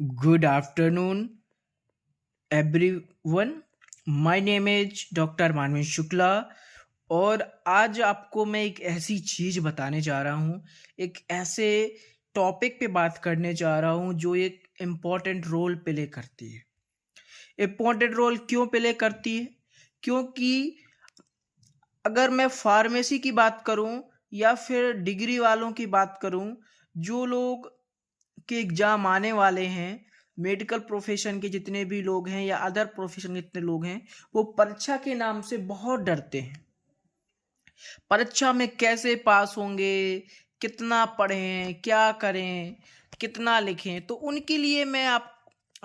Good afternoon, everyone. My name is doctor मानवी शुक्ला और आज आपको मैं एक ऐसी चीज़ बताने जा रहा हूँ, एक ऐसे टॉपिक पे बात करने जा रहा हूँ जो एक इम्पॉर्टेंट रोल प्ले करती है। इम्पॉर्टेंट रोल क्यों प्ले करती है? क्योंकि अगर मैं फार्मेसी की बात करूँ या फिर डिग्री वालों की बात करूँ, जो लोग के एग्ज़ाम आने वाले हैं, मेडिकल प्रोफ़ेशन के जितने भी लोग हैं या अदर प्रोफ़ेशन के जितने लोग हैं, वो परीक्षा के नाम से बहुत डरते हैं। परीक्षा में कैसे पास होंगे, कितना पढ़ें, क्या करें, कितना लिखें? तो उनके लिए मैं आप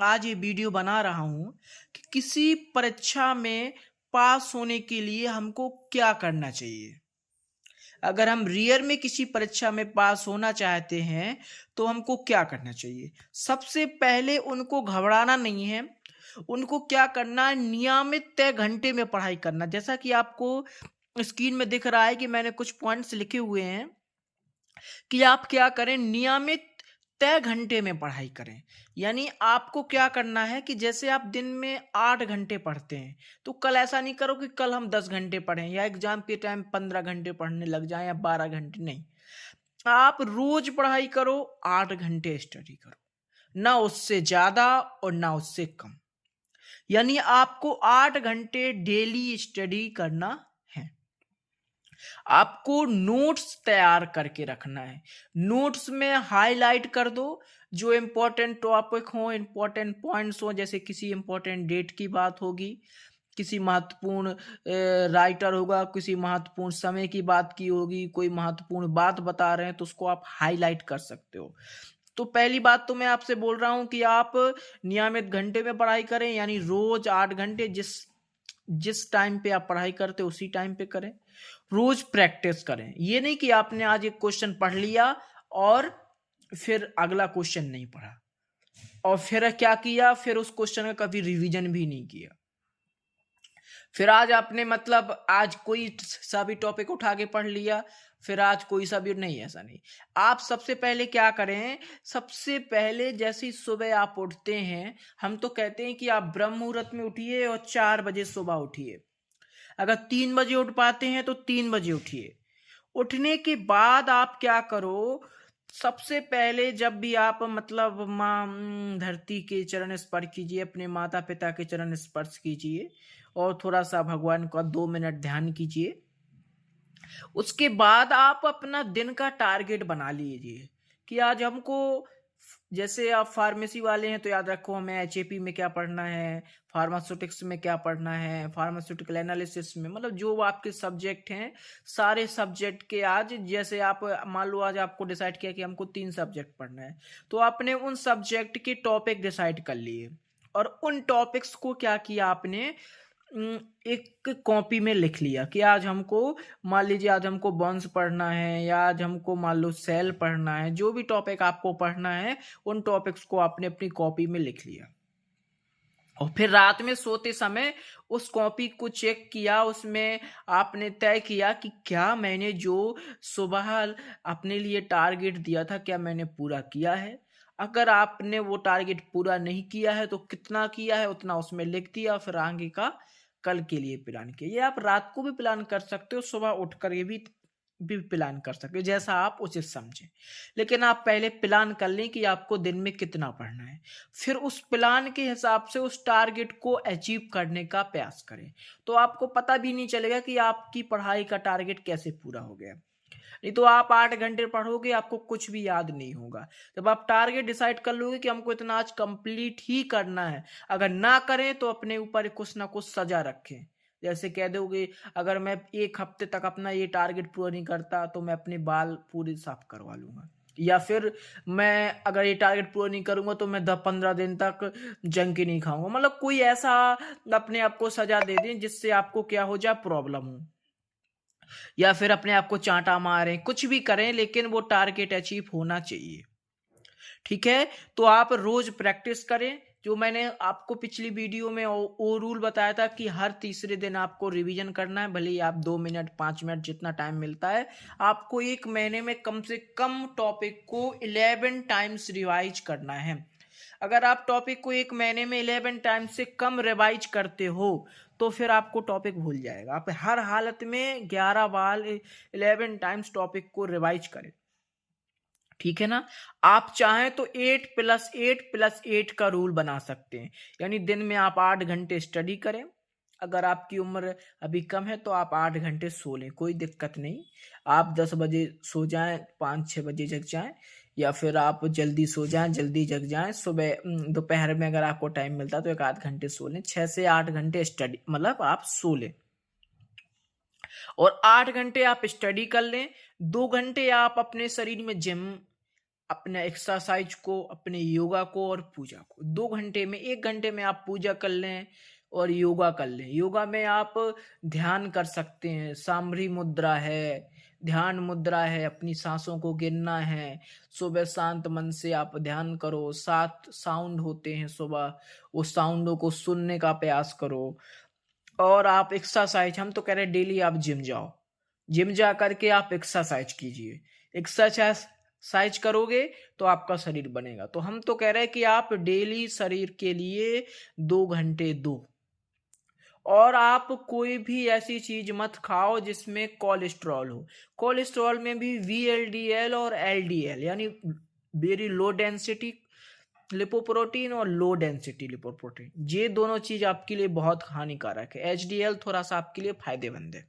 आज ये वीडियो बना रहा हूँ कि किसी परीक्षा में पास होने के लिए हमको क्या करना चाहिए। अगर हम रियल में किसी परीक्षा में पास होना चाहते हैं तो हमको क्या करना चाहिए? सबसे पहले उनको घबराना नहीं है। उनको क्या करना है, नियमित तय घंटे में पढ़ाई करना। जैसा कि आपको स्क्रीन में दिख रहा है कि मैंने कुछ पॉइंट्स लिखे हुए हैं कि आप क्या करें, नियमित तय घंटे में पढ़ाई करें। यानी आपको क्या करना है कि जैसे आप दिन में 8 घंटे पढ़ते हैं, तो कल ऐसा नहीं करो कि कल हम 10 घंटे पढ़ें या एग्जाम के टाइम 15 घंटे पढ़ने लग जाएं या 12 घंटे। नहीं, आप रोज पढ़ाई करो, 8 घंटे स्टडी करो, ना उससे ज्यादा और ना उससे कम। यानी आपको 8 घंटे डेली स्टडी करना है। आपको नोट्स तैयार करके रखना है। नोट्स में हाईलाइट कर दो जो इम्पोर्टेंट टॉपिक हो, इम्पोर्टेंट पॉइंट्स हो। जैसे किसी इम्पोर्टेंट डेट की बात होगी, किसी महत्वपूर्ण राइटर होगा, किसी महत्वपूर्ण समय की बात की होगी, कोई महत्वपूर्ण बात बता रहे हैं तो उसको आप हाईलाइट कर सकते हो। तो पहली बात तो मैं आपसे बोल रहा हूं कि आप नियमित घंटे में पढ़ाई करें, यानी रोज 8 घंटे। जिस जिस टाइम पे आप पढ़ाई करते हो उसी टाइम पे करें। रोज प्रैक्टिस करें। ये नहीं कि आपने आज एक क्वेश्चन पढ़ लिया और फिर अगला क्वेश्चन नहीं पढ़ा और फिर क्या किया, फिर उस क्वेश्चन का कभी रिवीजन भी नहीं किया। फिर आज आपने मतलब आज कोई सा भी टॉपिक उठा के पढ़ लिया, फिर आज कोई सा भी नहीं। ऐसा नहीं। आप सबसे पहले क्या करें, सबसे पहले जैसे ही सुबह आप उठते हैं, हम तो कहते हैं कि आप ब्रह्म मुहूर्त में उठिए और 4 बजे सुबह उठिए। अगर 3 बजे उठ पाते हैं तो 3 बजे उठिए। उठने के बाद आप क्या करो, सबसे पहले जब भी आप मतलब धरती के चरण स्पर्श कीजिए, अपने माता पिता के चरण स्पर्श कीजिए और थोड़ा सा भगवान का 2 मिनट ध्यान कीजिए। उसके बाद आप अपना दिन का टारगेट बना लीजिए कि आज हमको, जैसे आप फार्मेसी वाले हैं तो याद रखो हमें एचएपी में क्या पढ़ना है, फार्मास्यूटिक्स में क्या पढ़ना है, फार्मास्यूटिकल एनालिसिस में, मतलब जो आपके सब्जेक्ट हैं सारे सब्जेक्ट के आज, जैसे आप मान लो आज आपको डिसाइड किया कि हमको 3 सब्जेक्ट पढ़ना है, तो आपने उन सब्जेक्ट के टॉपिक डिसाइड कर लिए और उन टॉपिक्स को क्या किया आपने, एक कॉपी में लिख लिया कि आज हमको, मान लीजिए आज हमको बॉन्स पढ़ना है या आज हमको मान लो सेल पढ़ना है। जो भी टॉपिक आपको पढ़ना है उन टॉपिक्स को आपने अपनी कॉपी में लिख लिया और फिर रात में सोते समय उस कॉपी को चेक किया। उसमें आपने तय किया कि क्या मैंने जो सुबह अपने लिए टारगेट दिया था क्या मैंने पूरा किया है। अगर आपने वो टारगेट पूरा नहीं किया है तो कितना किया है उतना उसमें लिख दिया, फिर आगे का कल के लिए प्लान किया। ये आप रात को भी प्लान कर सकते हो, सुबह उठकर ये भी प्लान कर सकते हो, जैसा आप उचित समझें। लेकिन आप पहले प्लान कर लें कि आपको दिन में कितना पढ़ना है, फिर उस प्लान के हिसाब से उस टारगेट को अचीव करने का प्रयास करें। तो आपको पता भी नहीं चलेगा कि आपकी पढ़ाई का टारगेट कैसे पूरा हो गया। नहीं तो आप 8 घंटे पढ़ोगे, आपको कुछ भी याद नहीं होगा। जब आप टारगेट डिसाइड कर लोगे कि हमको इतना आज कंप्लीट ही करना है, अगर ना करें तो अपने ऊपर कुछ ना कुछ सजा रखें। जैसे कह दोगे अगर मैं 1 हफ्ते तक अपना ये टारगेट पूरा नहीं करता तो मैं अपने बाल पूरे साफ करवा लूंगा, या फिर मैं अगर ये टारगेट पूरा नहीं करूंगा तो मैं 10-15 दिन तक जंक ही नहीं खाऊंगा। मतलब कोई ऐसा अपने आप को सजा दे दें जिससे आपको क्या हो जाए, प्रॉब्लम हो, या फिर अपने आप को चांटा मारें, कुछ भी करें लेकिन वो टारगेट अचीव होना चाहिए। ठीक है, तो आप रोज प्रैक्टिस करें। जो मैंने आपको पिछली वीडियो में वो रूल बताया था कि हर तीसरे दिन आपको रिवीजन करना है, भले ही आप 2 मिनट 5 मिनट जितना टाइम मिलता है, आपको 1 महीने में कम से कम टॉपिक को 11 टाइम्स रिवाइज करना है। अगर आप टॉपिक को 1 महीने में 11 टाइम से कम रिवाइज करते हो, तो फिर आपको टॉपिक भूल जाएगा। आप हर हालत में 11 बार 11 टाइम्स टॉपिक को रिवाइज करें। ठीक है ना? आप चाहें तो 8+8+8 का रूल बना सकते हैं। यानी दिन में आप 8 घंटे स्टडी करें। अगर आपकी उम्र अभी कम है तो आप 8 घंटे सो लें, कोई दिक्कत नहीं। आप 10 बजे सो जाएं, 5-6 बजे जग जाएं, या फिर आप जल्दी सो जाएं, जल्दी जग जाएं। सुबह दोपहर में अगर आपको टाइम मिलता है तो 1 आध घंटे सो लें। 6 से 8 घंटे स्टडी मतलब आप सो लें, और 8 घंटे आप स्टडी कर लें। 2 घंटे आप अपने शरीर में जिम, अपने एक्सरसाइज को, अपने योगा को और पूजा को 2 घंटे में, 1 घंटे में आप पूजा कर लें और योगा कर लें। योगा में आप ध्यान कर सकते हैं, सांभरी मुद्रा है, ध्यान मुद्रा है, अपनी सांसों को गिनना है। सुबह शांत मन से आप ध्यान करो। 7 साउंड होते हैं सुबह, वो साउंडों को सुनने का प्रयास करो। और आप एक्सरसाइज, हम तो कह रहे हैं डेली आप जिम जाओ, जिम जा करके आप एक्सरसाइज कीजिए। एक्सरसाइज करोगे तो आपका शरीर बनेगा। तो हम तो कह रहे हैं कि आप डेली शरीर के लिए 2 घंटे दो। और आप कोई भी ऐसी चीज मत खाओ जिसमें कोलेस्ट्रॉल हो। कोलेस्ट्रॉल में भी VLDL और LDL यानी वेरी लो डेंसिटी लिपोप्रोटीन और लो डेंसिटी लिपोप्रोटीन, ये दोनों चीज आपके लिए बहुत हानिकारक है। HDL थोड़ा सा आपके लिए फायदेमंद है।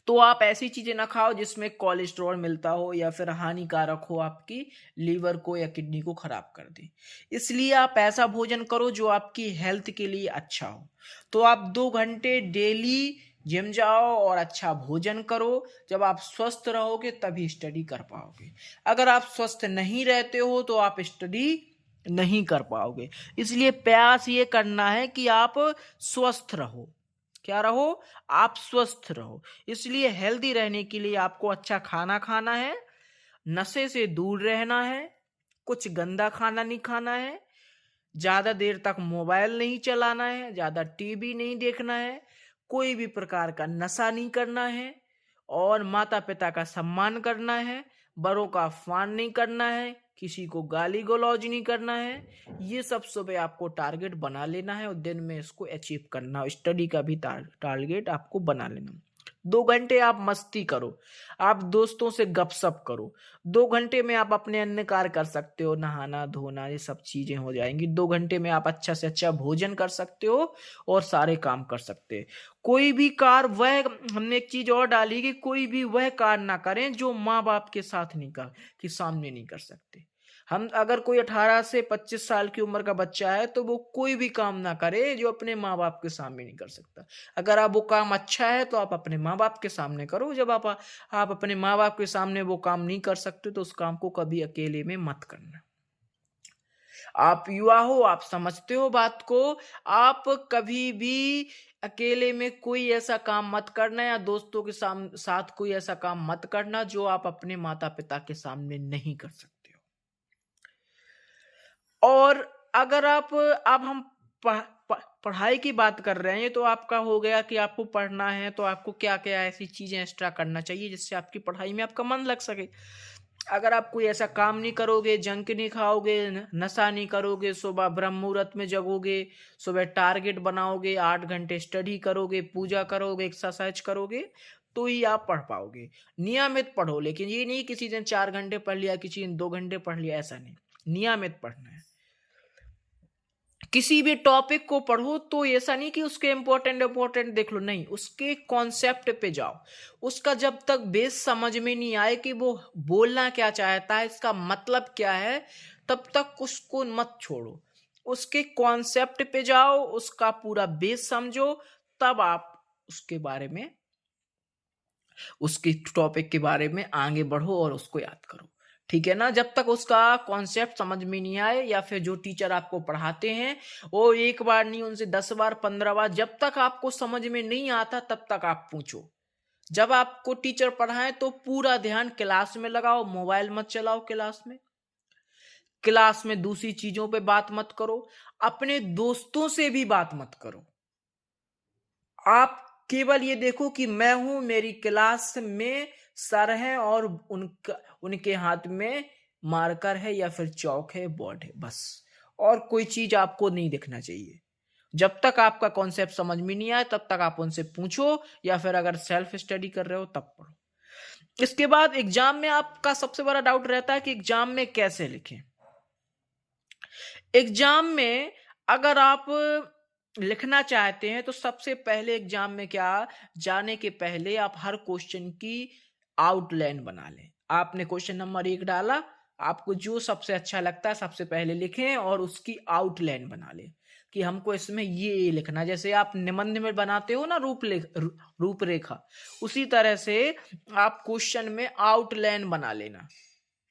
तो आप ऐसी चीजें ना खाओ जिसमें कोलेस्ट्रॉल मिलता हो या फिर हानिकारक हो, आपकी लीवर को या किडनी को खराब कर दे। इसलिए आप ऐसा भोजन करो जो आपकी हेल्थ के लिए अच्छा हो। तो आप 2 घंटे डेली जिम जाओ और अच्छा भोजन करो। जब आप स्वस्थ रहोगे तभी स्टडी कर पाओगे। अगर आप स्वस्थ नहीं रहते हो तो आप स्टडी नहीं कर पाओगे। इसलिए प्रयास ये करना है कि आप स्वस्थ रहो। क्या रहो? आप स्वस्थ रहो। इसलिए हेल्दी रहने के लिए आपको अच्छा खाना खाना है, नशे से दूर रहना है, कुछ गंदा खाना नहीं खाना है, ज्यादा देर तक मोबाइल नहीं चलाना है, ज्यादा टीवी नहीं देखना है, कोई भी प्रकार का नशा नहीं करना है, और माता पिता का सम्मान करना है, बड़ों का अपमान नहीं करना है, किसी को गाली गलौज नहीं करना है। ये सब सुबह आपको टारगेट बना लेना है और दिन में इसको अचीव करना है। स्टडी का भी टारगेट आपको बना लेना। 2 घंटे आप मस्ती करो, आप दोस्तों से गपशप करो। 2 घंटे में आप अपने अन्य कार्य कर सकते हो, नहाना धोना ये सब चीजें हो जाएंगी। 2 घंटे में आप अच्छा से अच्छा भोजन कर सकते हो और सारे काम कर सकते हैं। कोई भी कार्य, वह हमने एक चीज और डाली कि कोई भी वह कार्य ना करें जो माँ बाप के साथ नहीं कर, कि सामने नहीं कर सकते। हम अगर कोई 18 से 25 साल की उम्र का बच्चा है तो वो कोई भी काम ना करे जो अपने माँ बाप के सामने नहीं कर सकता। अगर आप वो काम अच्छा है तो आप अपने माँ बाप के सामने करो। जब आप अपने माँ बाप के सामने वो काम नहीं कर सकते तो उस काम को कभी अकेले में मत करना। आप युवा हो, आप समझते हो बात को। आप कभी भी अकेले में कोई ऐसा काम मत करना, या दोस्तों के साथ कोई ऐसा काम मत करना जो आप अपने माता पिता के सामने नहीं कर सकते हो। और अगर आप, अब हम पढ़ाई की बात कर रहे हैं, तो आपका हो गया कि आपको पढ़ना है तो आपको क्या क्या ऐसी चीजें एक्स्ट्रा करना चाहिए जिससे आपकी पढ़ाई में आपका मन लग सके। अगर आप कोई ऐसा काम नहीं करोगे, जंक नहीं खाओगे, नशा नहीं करोगे, सुबह ब्रह्म मुहूर्त में जगोगे, सुबह टारगेट बनाओगे, 8 घंटे स्टडी करोगे, पूजा करोगे, एक्सरसाइज करोगे, तो ही आप पढ़ पाओगे। नियमित पढ़ो, लेकिन ये नहीं किसी दिन 4 घंटे पढ़ लिया, किसी दिन 2 घंटे पढ़ लिया, ऐसा नहीं। नियमित पढ़ना है। किसी भी टॉपिक को पढ़ो तो ऐसा नहीं कि उसके इंपॉर्टेंट देख लो, नहीं, उसके कॉन्सेप्ट पे जाओ। उसका जब तक बेस समझ में नहीं आए कि वो बोलना क्या चाहता है, इसका मतलब क्या है, तब तक उसको मत छोड़ो। उसके कॉन्सेप्ट पे जाओ, उसका पूरा बेस समझो, तब आप उसके बारे में, उसके टॉपिक के बारे में आगे बढ़ो और उसको याद करो। ठीक है ना? जब तक उसका कॉन्सेप्ट समझ में नहीं आए, या फिर जो टीचर आपको पढ़ाते हैं वो एक बार नहीं, उनसे 10 बार 15 बार, जब तक आपको समझ में नहीं आता तब तक आप पूछो। जब आपको टीचर पढ़ाए तो पूरा ध्यान क्लास में लगाओ, मोबाइल मत चलाओ क्लास में। क्लास में दूसरी चीजों पे बात मत करो, अपने दोस्तों से भी बात मत करो। आप केवल ये देखो कि मैं हूं, मेरी क्लास में सर हैं और उनके हाथ में मार्कर है या फिर चौक है, बोर्ड है, बस। और कोई चीज आपको नहीं दिखना चाहिए। जब तक आपका कॉन्सेप्ट समझ में नहीं आए तब तक आप उनसे पूछो, या फिर अगर सेल्फ स्टडी कर रहे हो तब पढ़ो। इसके बाद एग्जाम में आपका सबसे बड़ा डाउट रहता है कि एग्जाम में कैसे लिखें। एग्जाम में अगर आप लिखना चाहते हैं तो सबसे पहले एग्जाम में क्या, जाने के पहले आप हर क्वेश्चन की आउटलाइन बना लें। आपने क्वेश्चन नंबर 1 डाला, आपको जो सबसे अच्छा लगता है सबसे पहले लिखें और उसकी आउटलाइन बना लें कि हमको इसमें ये लिखना। जैसे आप निबंध में बनाते हो ना रूपरेखा, उसी तरह से आप क्वेश्चन में आउटलाइन बना लेना,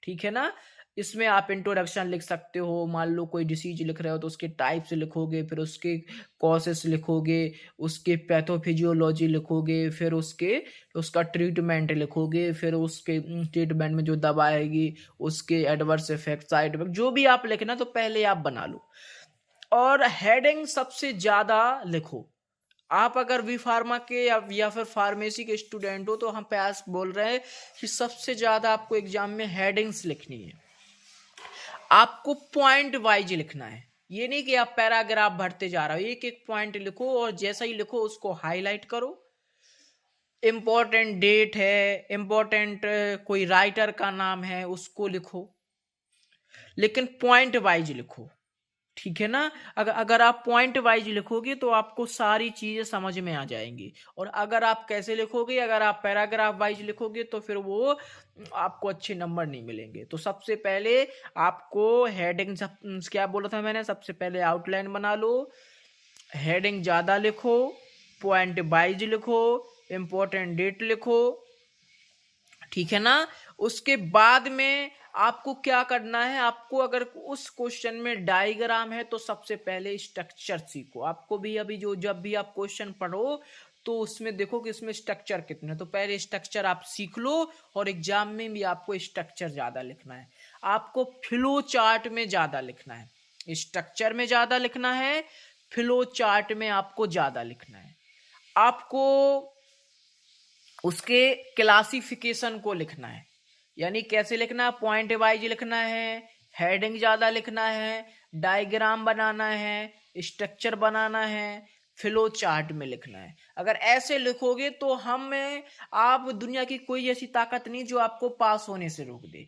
ठीक है ना। इसमें आप इंट्रोडक्शन लिख सकते हो, मान लो कोई डिसीज लिख रहे हो तो उसके टाइप्स लिखोगे, फिर उसके कॉजेस लिखोगे, उसके पैथोफिजियोलॉजी लिखोगे, फिर उसका ट्रीटमेंट लिखोगे, फिर उसके ट्रीटमेंट में जो दवा आएगी उसके एडवर्स इफेक्ट, साइड इफेक्ट, जो भी आप लिखना तो पहले आप बना लो। और हेडिंग सबसे ज्यादा लिखो। आप अगर वी फार्मा के या फिर फार्मेसी के स्टूडेंट हो तो हम प्रयास बोल रहे हैं कि सबसे ज्यादा आपको एग्जाम में हेडिंग्स लिखनी है। आपको पॉइंट वाइज लिखना है, ये नहीं कि आप पैराग्राफ भरते जा रहे हो। एक एक पॉइंट लिखो और जैसा ही लिखो उसको हाईलाइट करो। इंपॉर्टेंट डेट है, इंपॉर्टेंट कोई राइटर का नाम है उसको लिखो, लेकिन पॉइंट वाइज लिखो, ठीक है ना। अगर आप पॉइंट वाइज लिखोगे तो आपको सारी चीजें समझ में आ जाएंगी। और अगर आप कैसे लिखोगे, अगर आप पैराग्राफ वाइज लिखोगे तो फिर वो आपको अच्छे नंबर नहीं मिलेंगे। तो सबसे पहले आपको हेडिंग, क्या बोला था मैंने, सबसे पहले आउटलाइन बना लो, हेडिंग ज्यादा लिखो, पॉइंट वाइज लिखो, इंपॉर्टेंट डेट लिखो, ठीक है ना। उसके बाद में आपको क्या करना है, आपको अगर उस क्वेश्चन में डायग्राम है तो सबसे पहले स्ट्रक्चर सीखो। आपको भी अभी जब भी आप क्वेश्चन पढ़ो तो उसमें देखो कि इसमें स्ट्रक्चर कितने, तो पहले स्ट्रक्चर आप सीख लो। और एग्जाम में भी आपको स्ट्रक्चर ज्यादा लिखना है, आपको फ्लो चार्ट में ज्यादा लिखना है। स्ट्रक्चर में ज्यादा लिखना है, फ्लो चार्ट में आपको ज्यादा लिखना है। आपको उसके क्लासिफिकेशन को लिखना है, यानी कैसे लिखना है, पॉइंट वाइज लिखना है, हेडिंग ज्यादा लिखना है, डायग्राम बनाना है, स्ट्रक्चर बनाना है, फ्लो चार्ट में लिखना है। अगर ऐसे लिखोगे तो आप दुनिया की कोई ऐसी ताकत नहीं जो आपको पास होने से रोक दे,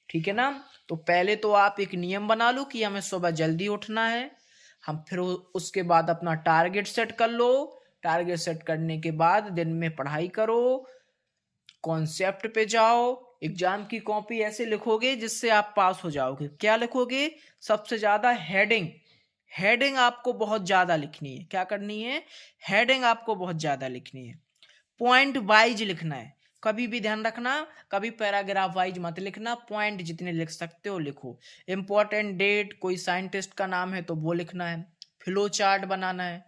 ठीक है ना। तो पहले तो आप एक नियम बना लो कि हमें सुबह जल्दी उठना है। हम फिर उसके बाद अपना टारगेट सेट कर लो। टारगेट सेट करने के बाद दिन में पढ़ाई करो, कॉन्सेप्ट पे जाओ, एग्जाम की कॉपी ऐसे लिखोगे जिससे आप पास हो जाओगे। क्या लिखोगे, सबसे ज्यादा हेडिंग, हेडिंग आपको बहुत ज्यादा लिखनी है। क्या करनी है, हेडिंग आपको बहुत ज्यादा लिखनी है। पॉइंट वाइज लिखना है, कभी भी ध्यान रखना, कभी पैराग्राफ वाइज मत लिखना, पॉइंट जितने लिख सकते हो लिखो। इंपॉर्टेंट डेट, कोई साइंटिस्ट का नाम है तो वो लिखना है, फ्लो चार्ट बनाना है,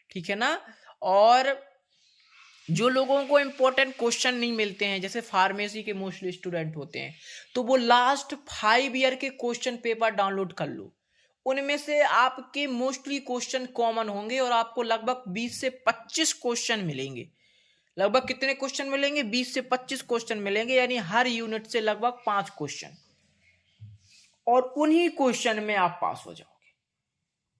ठीक है ना। और जो लोगों को इंपॉर्टेंट क्वेश्चन नहीं मिलते हैं, जैसे फार्मेसी के मोस्टली स्टूडेंट होते हैं, तो वो लास्ट 5 ईयर के क्वेश्चन पेपर डाउनलोड कर लो। उनमें से आपके मोस्टली क्वेश्चन कॉमन होंगे और आपको लगभग 20 से 25 क्वेश्चन मिलेंगे। लगभग कितने क्वेश्चन मिलेंगे, 20 से 25 क्वेश्चन मिलेंगे, यानी हर यूनिट से लगभग 5 क्वेश्चन, और उन्हीं क्वेश्चन में आप पास हो जाओगे।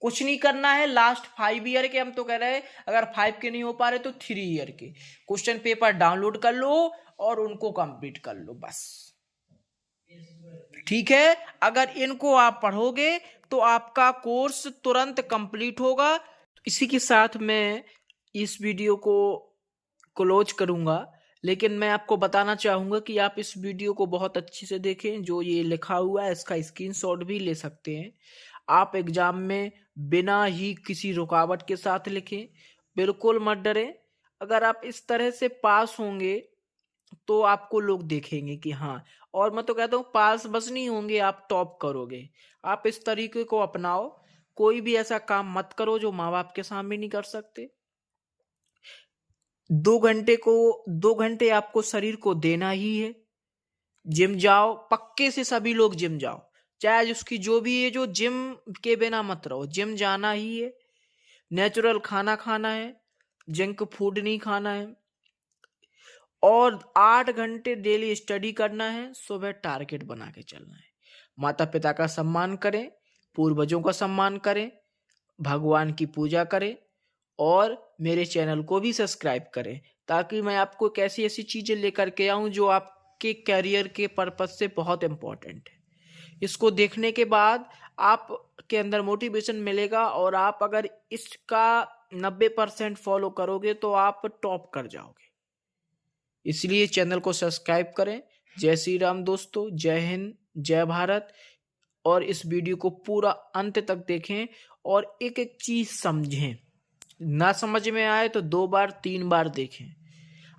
कुछ नहीं करना है, लास्ट 5 ईयर के, हम तो कह रहे हैं अगर 5 के नहीं हो पा रहे तो 3 ईयर के क्वेश्चन पेपर डाउनलोड कर लो और उनको कंप्लीट कर लो, बस, ठीक है। अगर इनको आप पढ़ोगे तो आपका कोर्स तुरंत कंप्लीट होगा। इसी के साथ मैं इस वीडियो को क्लोज करूंगा, लेकिन मैं आपको बताना चाहूंगा कि आप इस वीडियो को बहुत अच्छे से देखें। जो ये लिखा हुआ है इसका स्क्रीनशॉट भी ले सकते हैं। आप एग्जाम में बिना ही किसी रुकावट के साथ लिखें, बिल्कुल मत डरें। अगर आप इस तरह से पास होंगे तो आपको लोग देखेंगे कि हाँ, और मैं तो कहता हूँ पास बस नहीं होंगे, आप टॉप करोगे। आप इस तरीके को अपनाओ, कोई भी ऐसा काम मत करो जो माँ बाप के सामने नहीं कर सकते। 2 घंटे आपको शरीर को देना ही है। जिम जाओ, पक्के से सभी लोग जिम जाओ, चाहे उसकी जो भी है, जो जिम के बिना मत रहो, जिम जाना ही है। नेचुरल खाना खाना है, जंक फूड नहीं खाना है। और 8 घंटे डेली स्टडी करना है, सुबह टारगेट बना के चलना है। माता-पिता का सम्मान करें, पूर्वजों का सम्मान करें, भगवान की पूजा करें और मेरे चैनल को भी सब्सक्राइब करें, ताकि मैं आपको एक ऐसी-ऐसी चीज़ें लेकर के आऊँ जो आपके करियर के पर्पज़ से बहुत इम्पोर्टेंट है। इसको देखने के बाद आपके अंदर मोटिवेशन मिलेगा और आप अगर इसका 90% फॉलो करोगे तो आप टॉप कर जाओगे। इसलिए चैनल को सब्सक्राइब करें। जय श्री राम दोस्तों, जय हिंद, जय भारत। और इस वीडियो को पूरा अंत तक देखें और एक-एक चीज़ समझें। ना समझ में आए तो 2 बार 3 बार देखें।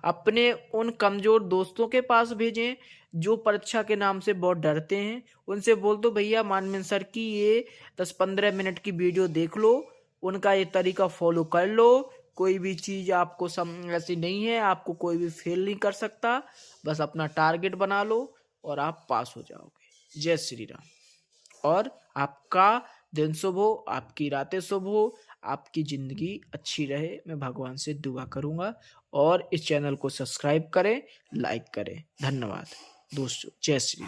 अपने उन कमज़ोर दोस्तों के पास भेजें जो परीक्षा के नाम से बहुत डरते हैं। उनसे बोल दो भैया मानवेंद्र सर की ये 10-15 मिनट की वीडियो देख लो, उनका ये तरीका फॉलो कर लो। कोई भी चीज़ आपको ऐसी नहीं है, आपको कोई भी फेल नहीं कर सकता। बस अपना टारगेट बना लो और आप पास हो जाओगे। जय श्री राम। और आपका दिन शुभ हो, आपकी रातें शुभ हो, आपकी ज़िंदगी अच्छी रहे, मैं भगवान से दुआ करूँगा। और इस चैनल को सब्सक्राइब करें, लाइक करें। धन्यवाद दोस्तों। जय श्री